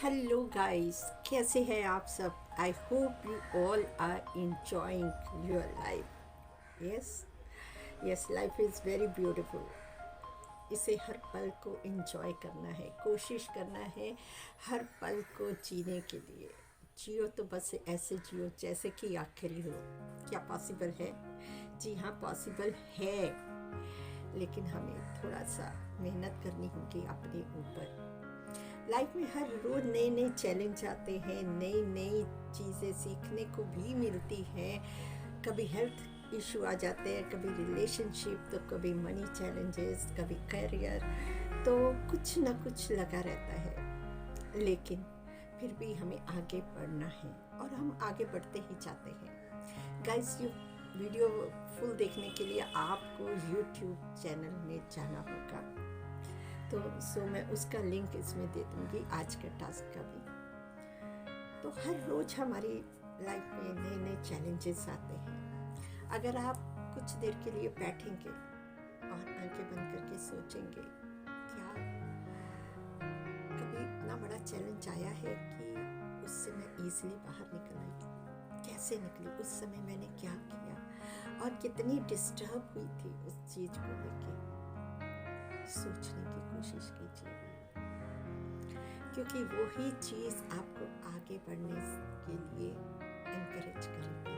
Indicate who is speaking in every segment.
Speaker 1: Hello guys, कैसे हैं आप सब? I hope you all are enjoying your life. Yes, yes, life is very beautiful. इसे हर पल को एंजॉय करना है, कोशिश करना है हर पल को जीने के लिए. जियो तो बस ऐसे जियो जैसे कि आखिरी हो. क्या पॉसिबल है? जी हाँ, पॉसिबल है, लेकिन हमें थोड़ा सा मेहनत करनी होगी अपने ऊपर. लाइफ में हर रोज़ नए नए चैलेंज आते हैं, नई नई चीज़ें सीखने को भी मिलती हैं. कभी हेल्थ इशू आ जाते हैं, कभी रिलेशनशिप, तो कभी मनी चैलेंजेस, कभी करियर, तो कुछ ना कुछ लगा रहता है. लेकिन फिर भी हमें आगे बढ़ना है और हम आगे बढ़ते ही जाते हैं. गाइस, ये वीडियो फुल देखने के लिए आपको यूट्यूब चैनल में जाना होगा. तो मैं उसका लिंक इसमें दे दूँगी, आज का टास्क का भी. तो हर रोज़ हमारी लाइफ में नए नए चैलेंजेस आते हैं. अगर आप कुछ देर के लिए बैठेंगे और आंखें बंद करके सोचेंगे, क्या कभी इतना बड़ा चैलेंज आया है कि उससे मैं ईज़िली बाहर निकल आई? कैसे निकली? उस समय मैंने क्या किया और कितनी डिस्टर्ब हुई थी उस चीज़ को लेके? सोचने की कोशिश कीजिए, क्योंकि वही चीज़ आपको आगे बढ़ने के लिए एनकरेज करेगी.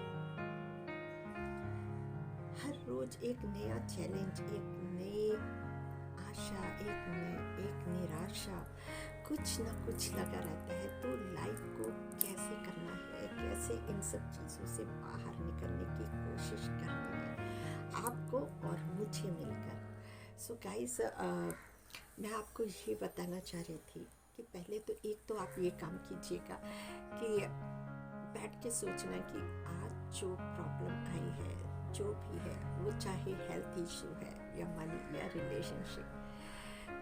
Speaker 1: हर रोज एक नया चैलेंज, एक नई आशा, एक निराशा, कुछ ना कुछ लगा रहता है. तो लाइफ को कैसे करना है, कैसे इन सब चीज़ों से बाहर निकलने की कोशिश करनी है आपको और मुझे मिलकर. सो गाइस, मैं आपको ये बताना चाह रही थी कि पहले तो एक तो आप ये काम कीजिएगा कि बैठ के सोचना कि आज जो प्रॉब्लम आई है, जो भी है, वो चाहे हेल्थ इशू है या मनी या रिलेशनशिप,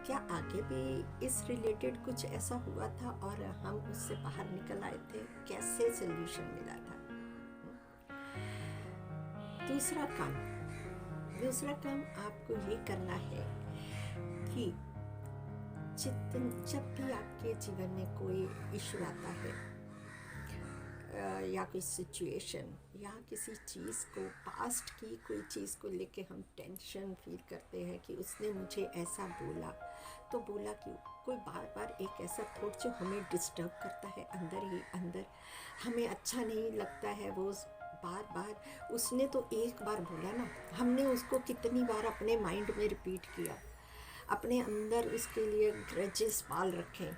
Speaker 1: क्या आगे भी इस रिलेटेड कुछ ऐसा हुआ था और हम उससे बाहर निकल आए थे? कैसे सोल्यूशन मिला था? दूसरा काम आपको ये करना है कि जब भी आपके जीवन में कोई इशू आता है या कोई सिचुएशन या किसी चीज़ को, पास्ट की कोई चीज़ को लेके हम टेंशन फील करते हैं कि उसने मुझे ऐसा बोला, तो बोला क्यों? कोई बार बार एक ऐसा थॉट जो हमें डिस्टर्ब करता है अंदर ही अंदर, हमें अच्छा नहीं लगता है वो बार बार. उसने तो एक बार बोला ना, हमने उसको कितनी बार अपने माइंड में रिपीट किया, अपने अंदर उसके लिए ग्रजेस पाल रखे.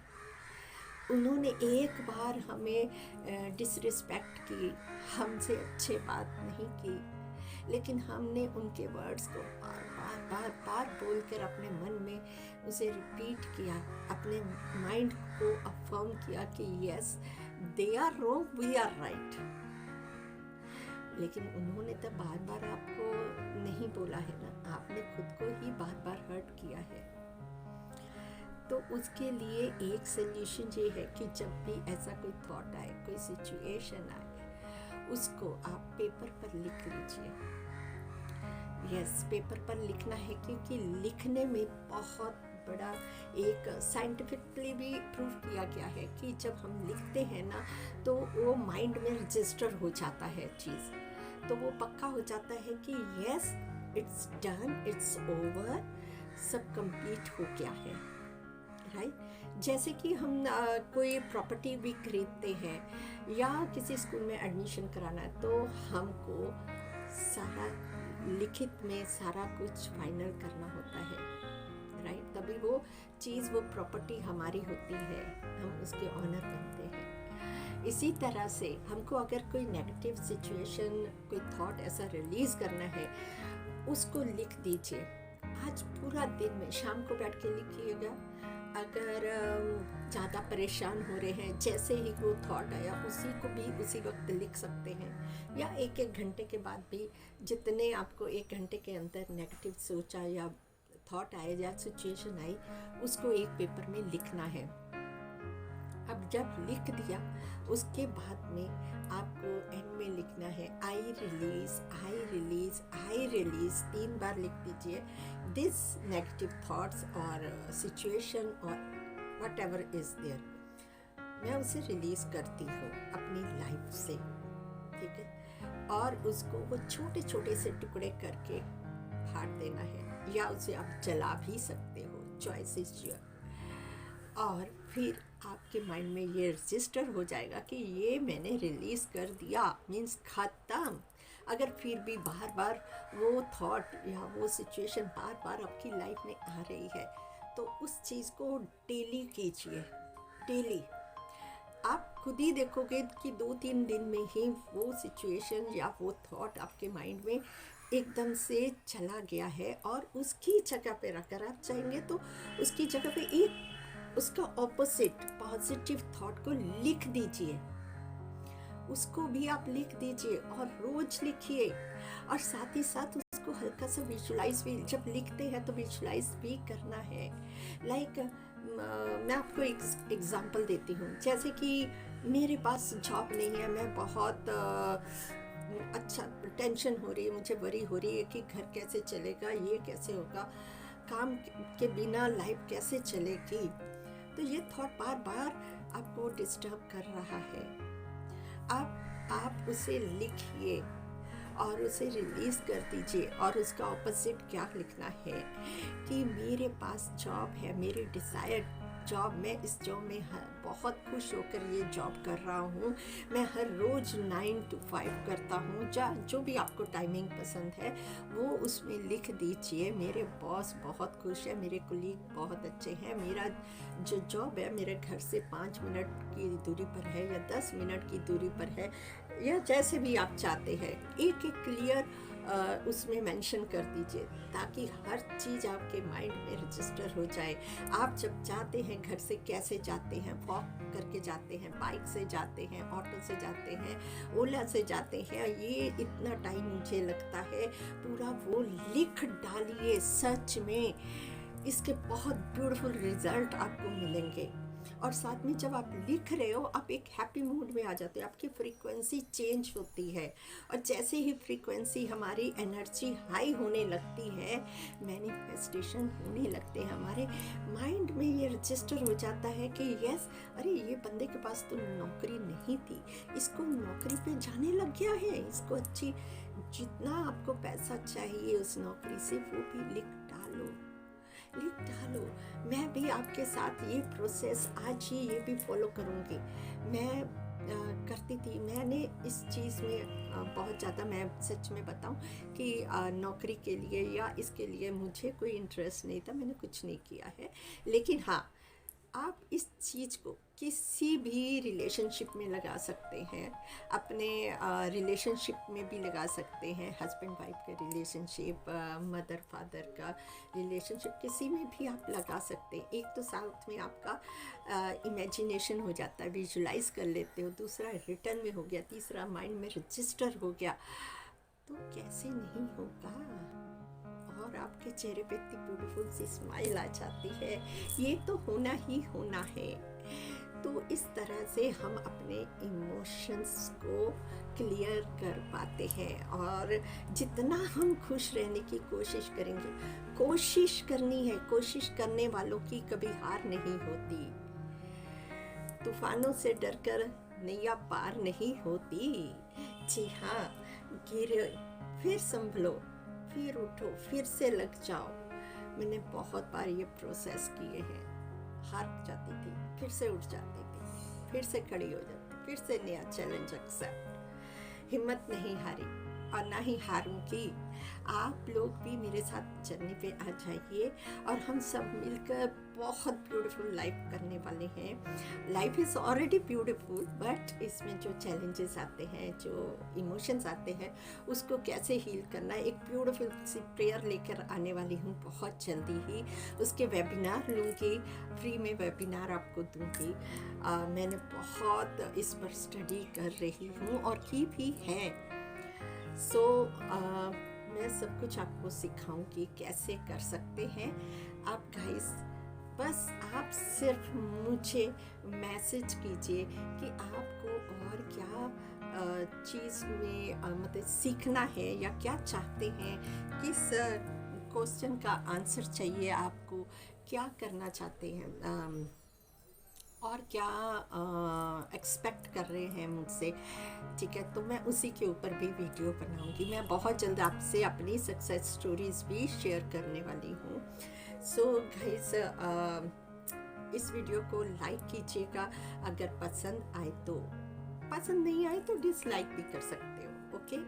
Speaker 1: उन्होंने एक बार हमें डिसरिस्पेक्ट की, हमसे अच्छे बात नहीं की, लेकिन हमने उनके वर्ड्स को बार बार बार बार बोल कर अपने मन में उसे रिपीट किया, अपने माइंड को अफर्म किया कि yes, they are wrong, we are right. लेकिन उन्होंने तो बार बार आपको नहीं बोला है ना, आपने खुद को ही बार बार हर्ट किया है. तो उसके लिए एक सोल्यूशन ये है कि जब भी ऐसा कोई थॉट आए, कोई सिचुएशन आए, उसको आप पेपर पर लिख लीजिए. यस, पेपर पर लिखना है, क्योंकि लिखने में बहुत बड़ा एक साइंटिफिकली भी प्रूव किया गया है कि जब हम लिखते हैं ना, तो वो माइंड में रजिस्टर हो जाता है चीज़, तो वो पक्का हो जाता है कि yes, it's done, it's over, सब कंप्लीट हो गया है. राइट? जैसे कि हम कोई प्रॉपर्टी भी खरीदते हैं या किसी स्कूल में एडमिशन कराना है, तो हमको सारा लिखित में सारा कुछ फाइनल करना होता है. राइट? तभी वो चीज़, वो प्रॉपर्टी हमारी होती है, हम उसके ऑनर बनते हैं. इसी तरह से हमको अगर कोई नेगेटिव सिचुएशन, कोई थॉट ऐसा रिलीज़ करना है, उसको लिख दीजिए. आज पूरा दिन में शाम को बैठ के लिखिएगा. अगर ज़्यादा परेशान हो रहे हैं, जैसे ही वो थॉट आया उसी को भी उसी वक्त लिख सकते हैं, या एक घंटे के बाद भी, जितने आपको एक घंटे के अंदर नेगेटिव सोचा या थॉट आए या सिचुएशन आई, उसको एक पेपर में लिखना है. अब जब लिख दिया, उसके बाद में आपको एंड में लिखना है I release, I release, I release. 3 बार लिख दीजिए दिस नेगेटिव थॉट्स और सिचुएशन और वट एवर इज देयर. मैं उसे रिलीज़ करती हूँ अपनी लाइफ से, ठीक है। और उसको वो छोटे छोटे से टुकड़े करके फाड़ देना है, या उसे आप जला भी सकते हो, चॉइस इज योर। और फिर आपके माइंड में ये रजिस्टर हो जाएगा कि ये मैंने रिलीज़ कर दिया, मीन्स ख़त्म। अगर फिर भी बार बार वो थॉट या वो सिचुएशन बार बार आपकी लाइफ में आ रही है, तो उस चीज़ को डेली कीजिए, डेली। आप खुद ही देखोगे कि 2-3 दिन में ही वो सिचुएशन या वो थॉट आपके माइंड में एकदम से चला गया है, और उसकी जगह पे अगर आप चाहेंगे तो उसकी जगह पे एक उसका ऑपोजिट पॉजिटिव थॉट को लिख दीजिए, उसको भी आप लिख दीजिए और रोज लिखिए। और साथ ही साथ उसको हल्का सा विजुलाइज भी, जब लिखते हैं तो विजुलाइज भी करना है। लाइक मैं आपको एक एग्जांपल देती हूँ, जैसे कि मेरे पास जॉब नहीं है, मैं बहुत अच्छा टेंशन हो रही है, मुझे वरी हो रही है कि घर कैसे चलेगा, ये कैसे होगा, काम के बिना लाइफ कैसे चलेगी। तो ये थॉट बार बार आपको डिस्टर्ब कर रहा है। आप उसे लिखिए और उसे रिलीज़ कर दीजिए। और उसका ऑपोजिट क्या लिखना है कि मेरे पास जॉब है, मेरी डिज़ायर्ड जॉब, मैं इस जॉब में बहुत खुश होकर ये जॉब कर रहा हूँ। मैं हर रोज़ 9 to 5 करता हूँ, जो भी आपको टाइमिंग पसंद है वो उसमें लिख दीजिए। मेरे बॉस बहुत खुश है, मेरे कोलीग बहुत अच्छे हैं, मेरा जो जॉब है मेरे घर से 5 मिनट की दूरी पर है या 10 मिनट की दूरी पर है, या जैसे भी आप चाहते हैं, एक एक क्लियर उसमें मेंशन कर दीजिए, ताकि हर चीज़ आपके माइंड में रजिस्टर हो जाए। आप जब जाते हैं घर से कैसे जाते हैं, वॉक करके जाते हैं, बाइक से जाते हैं, ऑटो से जाते हैं, ओला से जाते हैं, ये इतना टाइम मुझे लगता है, पूरा वो लिख डालिए। सच में इसके बहुत ब्यूटीफुल रिजल्ट आपको मिलेंगे। और साथ में जब आप लिख रहे हो, आप एक हैप्पी मूड में आ जाते हो, आपकी फ्रीक्वेंसी चेंज होती है। और जैसे ही फ्रीक्वेंसी हमारी एनर्जी हाई होने लगती है, मैनिफेस्टेशन होने लगते हैं। हमारे माइंड में ये रजिस्टर हो जाता है कि यस, अरे ये बंदे के पास तो नौकरी नहीं थी, इसको नौकरी पे जाने लग गया है, इसको अच्छी, जितना आपको पैसा चाहिए उस नौकरी से वो भी लिख डालो। मैं भी आपके साथ ये प्रोसेस आज ही ये भी फॉलो करूँगी। मैं करती थी, मैंने इस चीज़ में बहुत ज़्यादा, मैं सच में बताऊँ कि नौकरी के लिए या इसके लिए मुझे कोई इंटरेस्ट नहीं था, मैंने कुछ नहीं किया है। लेकिन हाँ, आप इस चीज़ को किसी भी रिलेशनशिप में लगा सकते हैं, अपने रिलेशनशिप में भी लगा सकते हैं, हस्बैंड वाइफ का रिलेशनशिप, मदर फादर का रिलेशनशिप, किसी में भी आप लगा सकते हैं। एक तो साथ में आपका इमेजिनेशन हो जाता है, विजुलाइज कर लेते हो, दूसरा रिटर्न में हो गया, तीसरा माइंड में रजिस्टर हो गया, तो कैसे नहीं होगा। और आपके चेहरे पे इतनी ब्यूटीफुल सी स्माइल आ जाती है, ये तो होना ही होना है। तो इस तरह से हम अपने इमोशंस को क्लियर कर पाते हैं। और जितना हम खुश रहने की कोशिश करेंगे, कोशिश करनी है, कोशिश करने वालों की कभी हार नहीं होती। तूफानों से डरकर नैया पार नहीं होती। जी हाँ, गिरे फिर संभलो, फिर उठो, फिर से लग जाओ। मैंने बहुत बार ये प्रोसेस किए हैं। हार जाती थी, फिर से उठ जाती थी, फिर से खड़ी हो जाती, फिर से नया चैलेंज एक्सेप्ट। हिम्मत नहीं हारी और ना ही हारूंगी। आप लोग भी मेरे साथ जर्नी पे आ जाइए और हम सब मिलकर बहुत ब्यूटीफुल लाइफ करने वाले हैं। Life is already beautiful, but इसमें जो चैलेंजेस आते हैं, जो इमोशंस आते हैं, उसको कैसे हील करना है, एक ब्यूटीफुल सी प्रेयर लेकर आने वाली हूँ बहुत जल्दी ही। उसके वेबिनार लूँगी, फ्री में वेबिनार आपको दूँगी। मैंने बहुत इस पर स्टडी कर रही हूँ और की भी है। मैं सब कुछ आपको सिखाऊंगी कैसे कर सकते हैं आप गाइस। बस आप सिर्फ मुझे मैसेज कीजिए कि आपको और क्या चीज़ में मतलब सीखना है या क्या चाहते हैं, किस क्वेश्चन का आंसर चाहिए आपको, क्या करना चाहते हैं। और क्या एक्सपेक्ट कर रहे हैं मुझसे, ठीक है। तो मैं उसी के ऊपर भी वीडियो बनाऊंगी। मैं बहुत जल्द आपसे अपनी सक्सेस स्टोरीज़ भी शेयर करने वाली हूँ। सो गाइस, इस वीडियो को लाइक कीजिएगा, अगर पसंद आए तो। पसंद नहीं आए तो डिसलाइक भी कर सकते हो, ओके।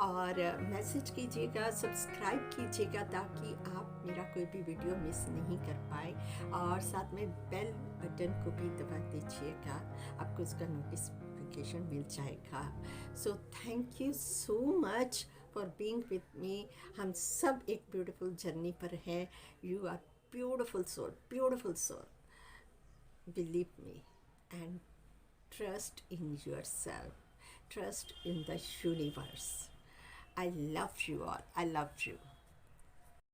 Speaker 1: और मैसेज कीजिएगा, सब्सक्राइब कीजिएगा, ताकि आप मेरा कोई भी वीडियो मिस नहीं कर पाए। और साथ में बेल बटन को भी दबा दीजिएगा, आपको इसका नोटिफिकेशन मिल जाएगा। So thank you so much for being with me. हम सब एक ब्यूटीफुल जर्नी पर हैं। You are beautiful soul, beautiful soul, believe me, and trust in yourself, trust in the universe. I love you all, I love you.